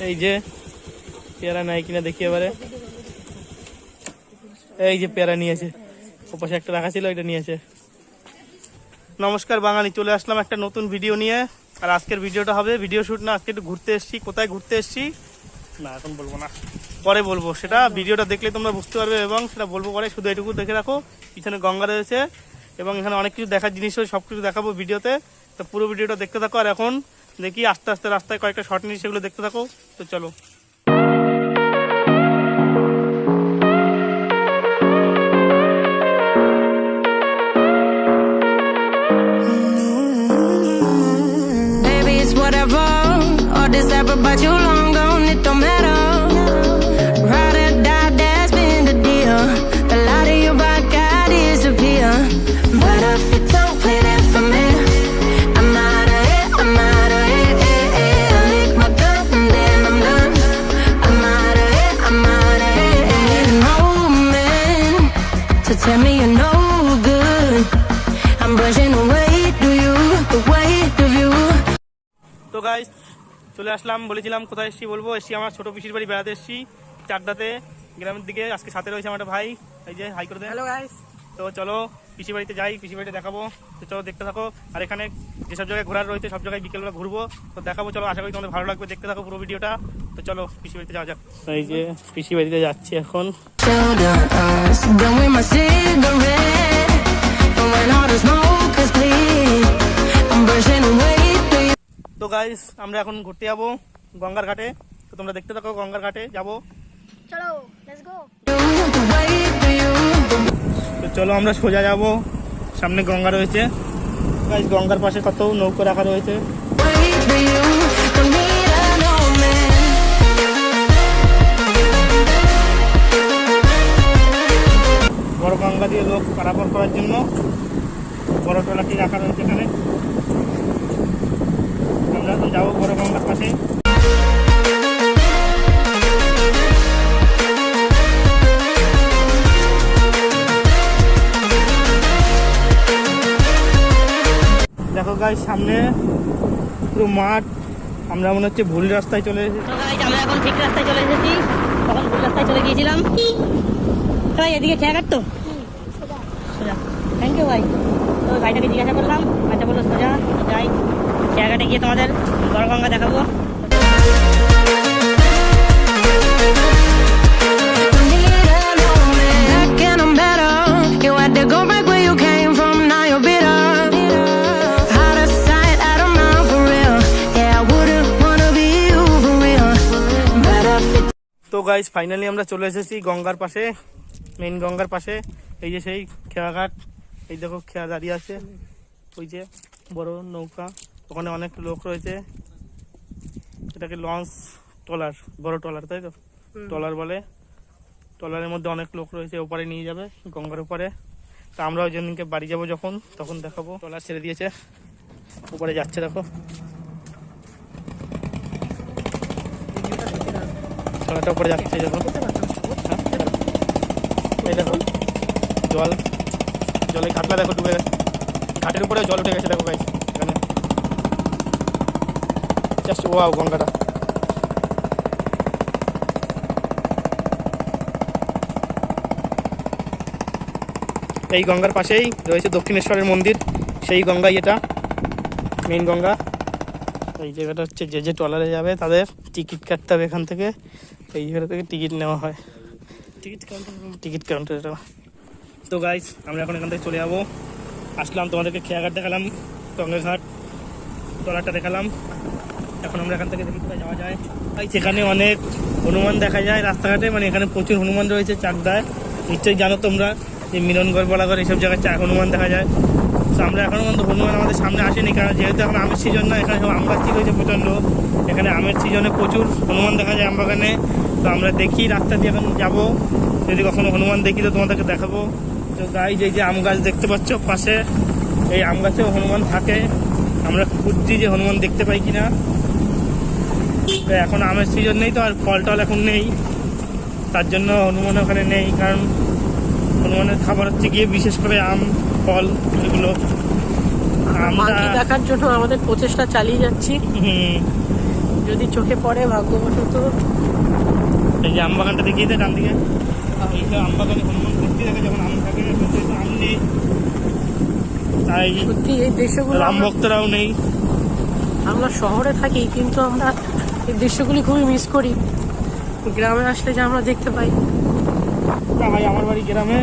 এই যে পেয়ারা নাই কিনা দেখি এবারে। এই যে পেয়ারা নিয়েছে, ওপাশে একটা রাখা ছিল, এটা নিয়েছে। নমস্কার বাঙালি, চলে আসলাম একটা নতুন ভিডিও নিয়ে। আর আজকের ভিডিওটা হবে ভিডিও শুট না, আজকে একটু ঘুরতে এসেছি। কোথায় ঘুরতে এসেছি না এখন বলবো না, পরে বলবো। সেটা ভিডিওটা দেখলে তোমরা বুঝতে পারবে এবং সেটা বলবো পরে। শুধু এটুকু দেখে রাখো, পিছনে গঙ্গা রয়েছে এবং এখানে অনেক কিছু দেখার জিনিস রয়েছে, সব কিছু দেখাবো ভিডিওতে। তো পুরো ভিডিওটা দেখতে থাকো। আর এখন দেখি আস্তে আস্তে রাস্তায় কয়েকটা শর্ট নিয়ে সেগুলো দেখতে থাকো। তো চলো। But you long gone, it don't matter. Ride or die, that's been the deal. The light of your back, I disappear. But if you don't play that for me, I'm out of it, I'm out of it. I lick my gun and then I'm done. I'm out of it, I'm out of it. No man to tell me you're no good. I'm brushing away, do you, the weight of you. তো guys চলে আসলাম, বলেছিলাম কোথায় এসেছি বলবো। এসেছি আমার ছোট পিসির বাড়ি বেড়াতে এসেছি, চাকদাতে গ্রামের দিকে। আজকে সাথে রয়েছে আমার ভাই, এই যে হাই করে দেয়। Hello guys. তো চলো পিসি বাড়িতে যাই, পিসি বাড়িতে দেখাবো। তো চলো দেখতে থাকো। আর এখানে যেসব জায়গায় ঘোরার রয়েছে সব জায়গায় বিকেলবেলা ঘুরবো, তো দেখাবো। চলো, আশা করি তোমাদের ভালো লাগবে, দেখতে থাকো পুরো ভিডিওটা। তো চলো পিসি বাড়িতে যাওয়া যাক। এই যে পিসি বাড়িতে যাচ্ছি এখন। তো গাইস আমরা এখন ঘুরতে যাবো গঙ্গার ঘাটে। তো তোমরা দেখতে থাকো, গঙ্গার ঘাটে যাবো। চলো লেটস গো। তো চলো আমরা সোজা যাবো, সামনে গঙ্গা রয়েছে। গাইস গঙ্গার পাশে কত নৌকো রাখা রয়েছে। বড় গঙ্গা দিয়ে লোক পারাপার করার জন্য বড় ট্রলারটি রাখা রয়েছে এখানে। আমরা এখন যাবো বড় গঙ্গার পাশে। দেখো গাইস সামনে পুরো মাঠ। আমরা মনে হচ্ছে ভুল রাস্তায় চলে এসেছি। তো গাইস আমরা এখন ঠিক রাস্তায় চলে এসেছি, তখন ভুল রাস্তায় চলে গিয়েছিলাম। ভাই এদিকে খেয়া কাটতো সোজা। থ্যাংক ইউ ভাই। তো ভাইটাকে জিজ্ঞাসা করলাম, ভাইটা বললো সোজা। যাই খেয়া কাটে গিয়ে তোমাদের বড় গঙ্গা দেখাবো। তো গাইস ফাইনালি আমরা চলে এসেছি গঙ্গার পাশে, মেইন গঙ্গার পাশে। এই যে সেই খেয়াঘাট, এই দেখো খেয়া দাঁড়িয়ে আছে। ওই যে বড় নৌকা, ওখানে অনেক লোক রয়েছে। এটাকে লঞ্চ ট্রলার, বড় ট্রলার, তাই তো ট্রলার বলে। ট্রলারের মধ্যে অনেক লোক রয়েছে, ওপারে নিয়ে যাবে গঙ্গার ওপারে। তা আমরা ওই জনকে বাড়ি যাবো যখন, তখন দেখাবো। ট্রলার ছেড়ে দিয়েছে, ওপারে যাচ্ছে দেখো। ট্রলারটা উপরে যাচ্ছে যখন। এই দেখো জল, জলে ঘাটলা দেখো ডুবে গেছে, ঘাটের উপরে জল উঠে গেছে দেখো গাইস এখানে। জাস্ট ওয়াও গঙ্গাটা। এই গঙ্গার পাশেই রয়েছে দক্ষিণেশ্বরের মন্দির, সেই গঙ্গাই এটা, মেইন গঙ্গা। এই জায়গাটা হচ্ছে যে যে ট্রলারে যাবে তাদের টিকিট কাটতে হবে এখান থেকে। এই জায়গা থেকে টিকিট নেওয়া হয়, টিকিট কাউন্টার এটা। তো গাইস আমরা এখন এখান থেকে চলে যাবো। আসলাম, তোমাদেরকে খেয়াঘাট দেখালাম, গঙ্গাঘাট, ট্রলারটা দেখালাম। এখন আমরা এখান থেকে দেখি কোথায় যাওয়া যায়। সেখানে অনেক হনুমান দেখা যায় রাস্তাঘাটে, মানে এখানে প্রচুর হনুমান রয়েছে চাকদায়। নিশ্চয়ই জানো তোমরা যে মিলনগড় বলাগড় এইসব জায়গায় হনুমান দেখা যায়। তো আমরা এখনো পর্যন্ত হনুমান আমাদের সামনে আসেনি, কারণ যেহেতু এখন আমের সিজন না, এখানে সব আম গাছ রয়েছে প্রচণ্ড। এখানে আমের সিজনে প্রচুর হনুমান দেখা যায় আমবাগানে। তো আমরা দেখি রাস্তা দিয়ে এখন যাবো, যদি কখনো হনুমান দেখি তো তোমাদেরকে দেখাবো। তো গাইস এই যে আম গাছ দেখতে পাচ্ছ পাশে, এই আম গাছেও হনুমান থাকে। আমরা খুঁজছি যে হনুমান দেখতে পাই কিনা। তো এখন আমের সিজন নেই তো, আর ফল টল এখন নেই, তার জন্য হনুমান ওখানে নেই। কারণ হনুমানের খাবার হচ্ছে গিয়ে বিশেষ করে আম, ফল, এগুলো মাংকি দেখার জন্য আমাদের প্রচেষ্টা চালিয়ে যাচ্ছি। যদি চোখে পড়ে ভাগ্যবশত। এই যে আম বাগানটা দেখিয়ে দেয় ডান দিকে, এই যে আম বাগানে হনুমান ভর্তি থাকে, যখন আম থাকে এখন যেহেতু আম নেই তাই সত্যি এই দৃশ্যগুলো রাম ভক্তরাও নেই। আমরা শহরে থাকি কিন্তু আমরা এই দৃশ্যগুলি খুবই মিস করি। গ্রামে আসলে যে আমরা দেখতে পাই। না ভাই, আমার বাড়ি গ্রামে,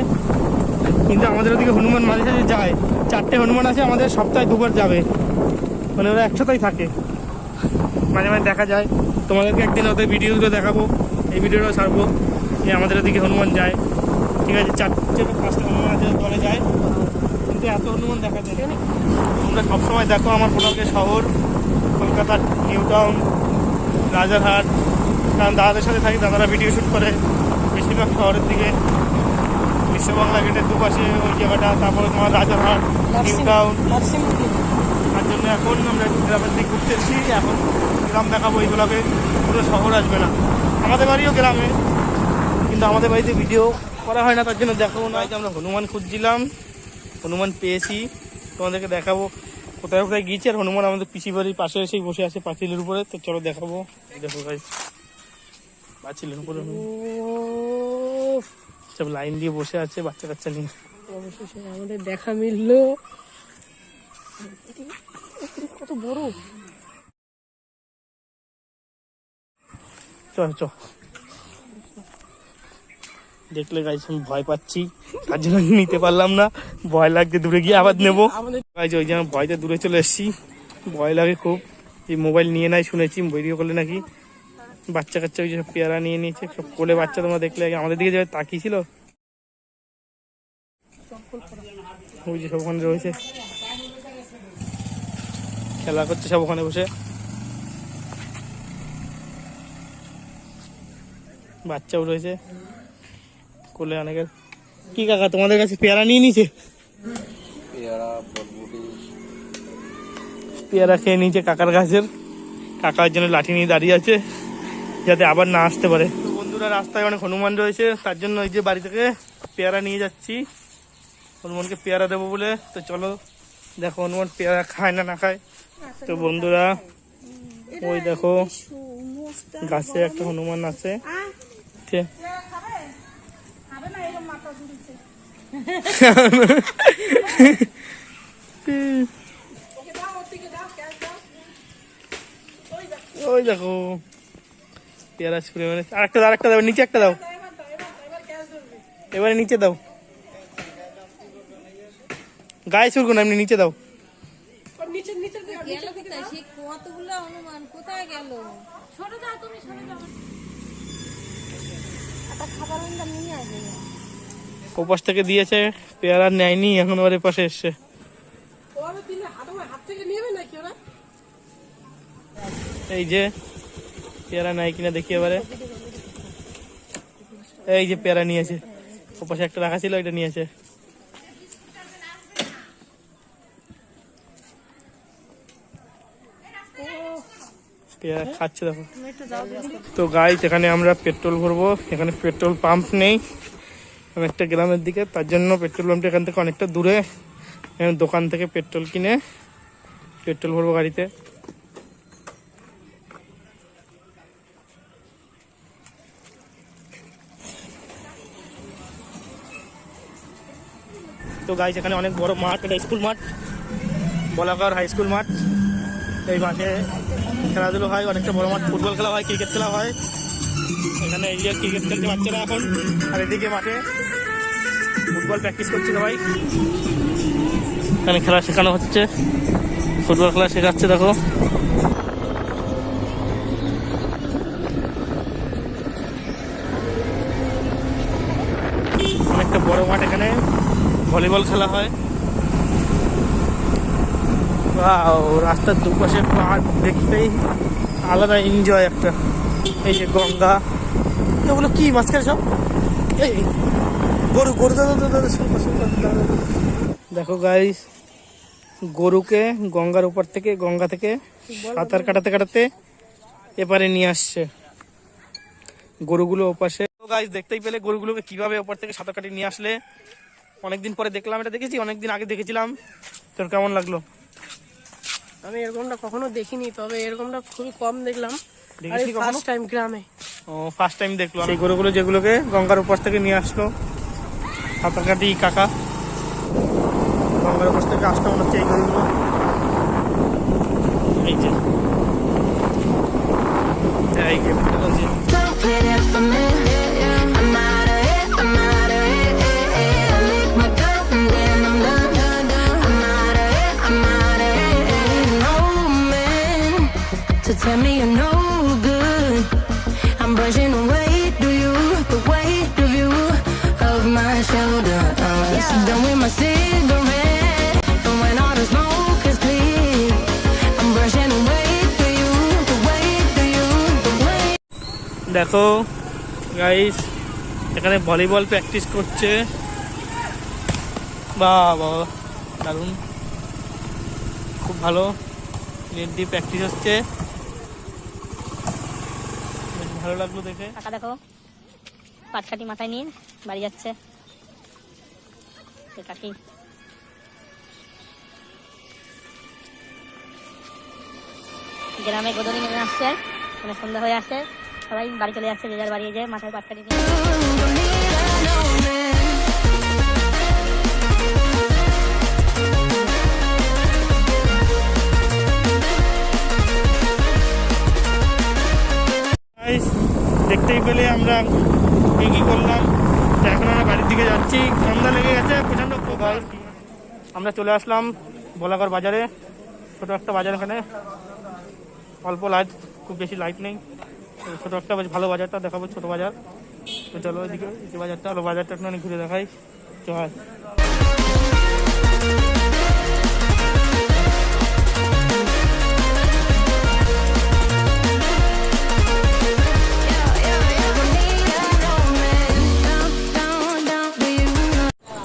কিন্তু আমাদের ওদিকে হনুমান মাঝে সাঝে যায়। 4টে হনুমান আছে, আমাদের সপ্তাহে 2বার যাবে, মানে ওরা একসাথেই থাকে, মাঝে মাঝে দেখা যায়। তোমাদেরকে একদিন ওদের ভিডিওগুলো দেখাবো, এই ভিডিওটাও ছাড়বো যে আমাদের ওদিকে হনুমান যায়। ঠিক আছে, 4টে 5টা হনুমান আছে দলে যায়, কিন্তু এত হনুমান দেখা যায় না। তোমরা সবসময় দেখো আমার কোটালকে শহর, কলকাতার নিউ টাউন, রাজারহাট, কারণ দাদাদের সাথে থাকি, দাদারা ভিডিও শ্যুট করে বেশিরভাগ শহরের দিকে, বিশ্ববাংলা গেটের দুপাশে ওই জায়গাটা, তারপরে তোমার রাজারহাট, নিউ টাউন। তার জন্য এখন আমরা একটু গ্রামের দিকে ঘুরতে এসেছি। এখন গ্রাম দেখাবো এইগুলোকে, পুরো শহর আসবে না। আমাদের বাড়িও গ্রামে, কিন্তু আমাদের বাড়িতে ভিডিও করা হয় না, তার জন্য দেখাবো না। যে আমরা হনুমান খুঁজছিলাম, হনুমান পেয়েছি, তোমাদেরকে দেখাবো কোথায় কোথায় গিয়েছি। আর হনুমান আমাদের পিসি বাড়ির পাশে এসেই বসে আছে পাঁচিলের উপরে, তো চলো দেখাবো। দেখো ভাই, পাঁচিলের উপরে সব লাইন দিয়ে বসে আছে বাচ্চা কাচ্চা নিয়ে। অবশেষে আমাদের দেখা মিললো। কত বড়! চল চল, দেখলে গাইজ আমি ভয় পাচ্ছি, তার জন্য নিতে পারলাম না, ভয় লাগছে, দূরে গিয়ে আবার নেবো। গাইজ ওই যে আমি ভয়তে দূরে চলে এসেছি, ভয় লাগে খুব। এই মোবাইল নিয়ে নাই শুনেছি, ভিডিও করলে নাকি বাচ্চা কাচ্চা ওই যে সব পেয়ারা নিয়ে নিয়েছে, সব কোলে বাচ্চা। তোমরা দেখলে আমাদের দিকে যাবে তাকিয়েছিল, ওই যে সব ওখানে রয়েছে, খেলা করছে সব ওখানে বসে। বাচ্চাও রয়েছে কোলে অনেকের। কি কাকা তোমাদের কাছে পেয়ারা নিয়ে নিয়েছে? পেয়ারা খেয়ে নিয়েছে কাকার গাছের। কাকার জন্য লাঠি নিয়ে দাঁড়িয়ে আছে যাতে আবার না আসতে পারে। তো বন্ধুরা, রাস্তায় অনেক হনুমান রয়েছে, তার জন্য ওই যে বাড়ি থেকে পেয়ারা নিয়ে যাচ্ছি হনুমানকে পেয়ারা দেবো বলে। তো চলো দেখো হনুমান পেয়ারা খায় না না খায়। তো বন্ধুরা, ওই দেখো গাছে একটা হনুমান আছে। ওই দেখো পেয়ারা ছুড়ে মানে আরেকটা দাও, নিচে একটা দাও, এবারে নিচে দাও, গায়ে ছুড়বো না, এমনি নিচে দাও। ওপাশ থেকে দিয়েছে, পেয়ারা নেয়নি, এখন ওর পাশে এসছে। এই যে পেয়ারা নাই কিনা দেখি এবারে। এই যে পেয়ারা নিয়েছে, ওপাশে একটা রাখা ছিল, এটা নিয়েছে। পেয়ারা খাচ্ছে দেখো। তো গাইস, এখানে আমরা পেট্রোল ভরবো, এখানে পেট্রোল পাম্প নেই, অনেকটা গ্রামের দিকে, তার জন্য পেট্রোল পাম্পটা এখান থেকে অনেকটা দূরে। দোকান থেকে পেট্রোল কিনে পেট্রোল ভরবো গাড়িতে। তো গাইস, এখানে অনেক বড় মাঠ, এটা স্কুল মাঠ, বলাকার হাই স্কুল মাঠ। এই মাঠে খেলাধুলো হয়, অনেকটা বড় মাঠ, ফুটবল খেলা হয়, ক্রিকেট খেলা হয়। এখানে এই যে ক্রিকেট খেলছে বাচ্চারা এখন, আর এদিকে মাঠে ফুটবল প্র্যাকটিস করছে সবাই। এখানে খেলা শেখানো হচ্ছে, ফুটবল খেলা শেখাচ্ছে দেখো। অনেকটা বড় মাঠ, এখানে ভলিবল খেলা হয়। রাস্তার দুপাশে পাহাড় দেখতেই আলাদা এনজয় একটা। এই যে গঙ্গা, এগুলো কি মাঝখানে সব এই গরু গরু দেখো গাইস, গরুকে গঙ্গার উপর থেকে, গঙ্গা থেকে সাঁতার কাটাতে কাটাতে এপারে নিয়ে আসছে গরুগুলো ওপাশে। তো গাইস, দেখতেই পেলে গরুগুলোকে কিভাবে ওপর থেকে সাঁতার কাটিয়ে নিয়ে আসলে। অনেকদিন পরে দেখলাম, এটা দেখেছি অনেকদিন আগে দেখেছিলাম। তোর কেমন লাগলো? আমি এরকমটা কখনো দেখিনি, তবে এরকমটা খুবই কম দেখলাম। দেখিসনি কখনো? ফার্স্ট টাইম গ্রামে। ও ফার্স্ট টাইম দেখলো সেই গরুগুলো যেগুলোকে গঙ্গার উপর থেকে নিয়ে আসলো সাঁতার কাটি কাকা, গঙ্গার উপর থেকে আসলো মনে হচ্ছে এই গরুগুলো। এই যে এই যে Don't play that for me. I'm out of it, I'm out of it. I lick my gun and then I'm done. I'm out of it, I'm out of it. No man to tell me you're no good. I'm brushing away, do you? The weight of you of my shoulders. Done with my cigarette, and when all the smoke is clear, I'm brushing away for you. The weight of you, the weight. দেখো guys, এখানে volleyball practice করছে। বাবা দারুণ, খুব ভালো net দিয়ে practice হচ্ছে, বেশ ভালো লাগলো দেখে। কাকা দেখো পাটকাঠি মাথায় নিয়ে বাড়ি যাচ্ছে। এই কাঠি গ্রামে গোদরি নেমে আসছে, মানে সন্ধ্যা হয়ে আসছে, সবাই বাড়ি চলে যাচ্ছে, যে যার বাড়ি যায় মাথায় পাটকাঠি নিয়ে। গাইস, দেখতেই পেলে আমরা কি করলাম। তো এখন আমরা বাড়ির দিকে যাচ্ছি, সন্ধ্যা লেগে গেছে প্রচন্ড। গাইস, আমরা চলে আসলাম বলাগড় বাজারে, ছোট একটা বাজার, এখানে অল্প লাইট, খুব বেশি লাইট নেই, তো ছোট একটা বেশ ভালো বাজারটা দেখাবো, ছোট বাজার। তো চলো এদিকে, এই বাজারটা হলো, বাজারটা একটু ঘুরে দেখাই। চল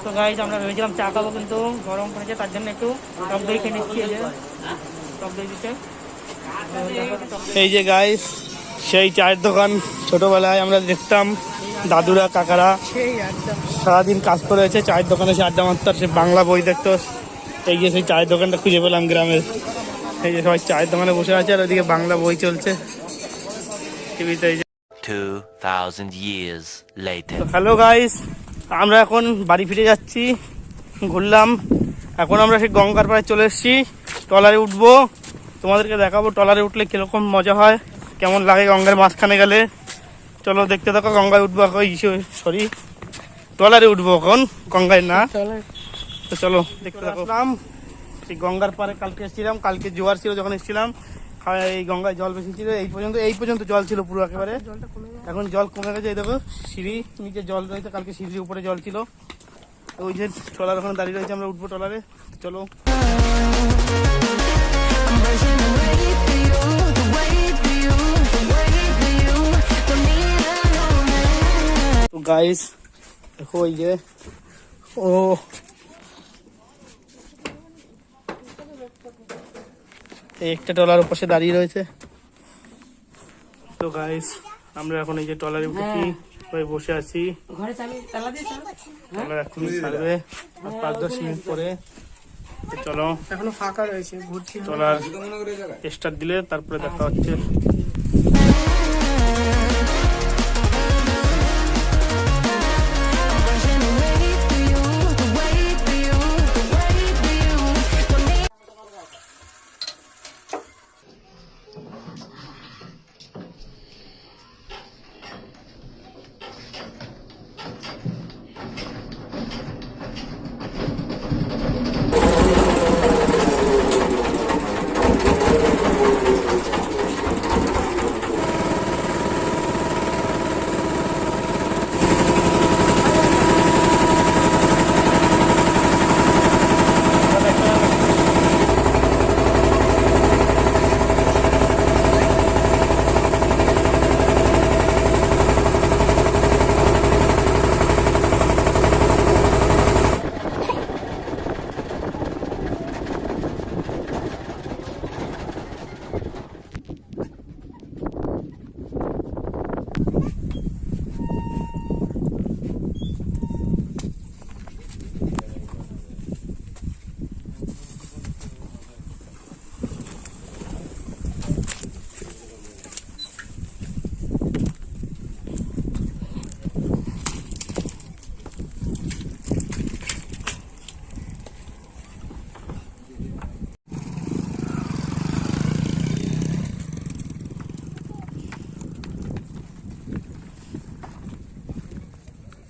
তো গাইজ, আমরা ভেবেছিলাম চা খাবো, কিন্তু গরম পড়েছে, তার জন্য একটু টক দই খেয়ে নিচ্ছি। এই যে টক দই দিচ্ছে। এই যে গাইজ, সেই চায়ের দোকান ছোটবেলায় আমরা দেখতাম, দাদুরা কাকারা সারাদিন কাজ করে আছে, চায়ের দোকানে সে আড্ডা মারতাম, সে বাংলা বই দেখতো। এই যে সেই চায়ের দোকানটা খুঁজে পেলাম গ্রামের। এই যে সবাই চায়ের দোকানে বসে আছে, আর ওইদিকে বাংলা বই চলছে টিভিতে। এই যে 2000 years later. হ্যালো গাইস, আমরা এখন বাড়ি ফিরে যাচ্ছি, ঘুরলাম। এখন আমরা সেই গঙ্গার পাড়ে চলে এসেছি, ট্রলারে উঠবো, তোমাদেরকে দেখাবো ট্রলারে উঠলে কিরকম মজা হয়, কেমন লাগে গঙ্গার মাঝখানে গেলে। চলো দেখতে থাকো, গঙ্গায় উঠবো এখন, সরি ট্রলারে উঠবো এখন, গঙ্গায় না। তো চলো দেখতে থাকো। সেই গঙ্গার পাড়ে কালকে এসেছিলাম, কালকে জোয়ার ছিল যখন এসেছিলাম, এই গঙ্গায় জল বেশি ছিল, এই পর্যন্ত জল ছিল পুরো একেবারে। এখন জল কমে গেছে, এই দেখো সিঁড়ি নিচে জল রয়েছে, কালকে সিঁড়ির উপরে জল ছিল। ওই যে ট্রলার ওখানে দাঁড়িয়ে রয়েছে, আমরা উঠবো ট্রলারে। চলো তো গাইস দেখো, ওই যে ও একটা ট্রলার পাশে দাঁড়িয়ে রয়েছে। তো গাইস, আমরা এখন এই যে ট্রলারে উঠেছি, সবাই বসে আছি। ট্রলার এখনই ছাড়বে 5-10 মিনিট পরে। তো চলো, এখনো ফাঁকা রয়েছে, ঘুরছি। ট্রলার স্টার্ট দিলে তারপরে দেখা হচ্ছে।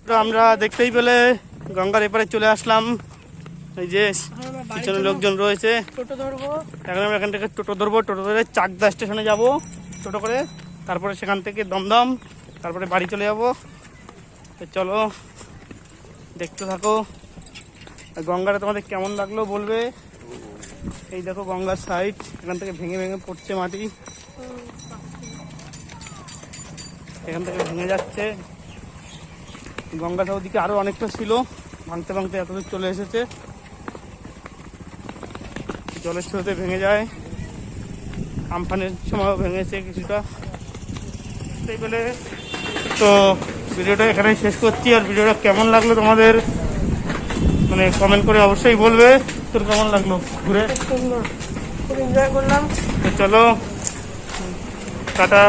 তো আমরা দেখতেই পেলে গঙ্গার এপারে চলে আসলাম। এই যে এখন আমরা বাড়ি পিছনে চলে লোকজন রয়েছে। টোটো ধরবো। এখন আমরা এখান থেকে টোটো ধরবো, টোটো ধরে চাকদা স্টেশনে যাব টোটো করে, তারপরে সেখান থেকে দমদম, তারপরে বাড়ি চলে যাব। তো চলো দেখতে থাকো। আর গঙ্গাটা তোমাদের কেমন লাগলো বলবে। এই দেখো গঙ্গার সাইড, এখান থেকে ভেঙে ভেঙে পড়ছে মাটি, এখান থেকে ভেঙে যাচ্ছে। গঙ্গাটা ওদিকে আরো অনেকটা ছিল, ভাঙতে ভাঙতে এতদূর চলে এসেছে। জলের স্রোতে ভেঙে যায়, আমফানের সময়ও ভেঙেছে কিছুটা। তাই বলে তো ভিডিওটা এখানে শেষ করছি। আর ভিডিওটা কেমন লাগলো তোমাদের মানে কমেন্ট করে অবশ্যই বলবে। তোর কেমন লাগলো ঘুরে? সুন্দর, খুব এনজয় করলাম। তো চলো টাটা।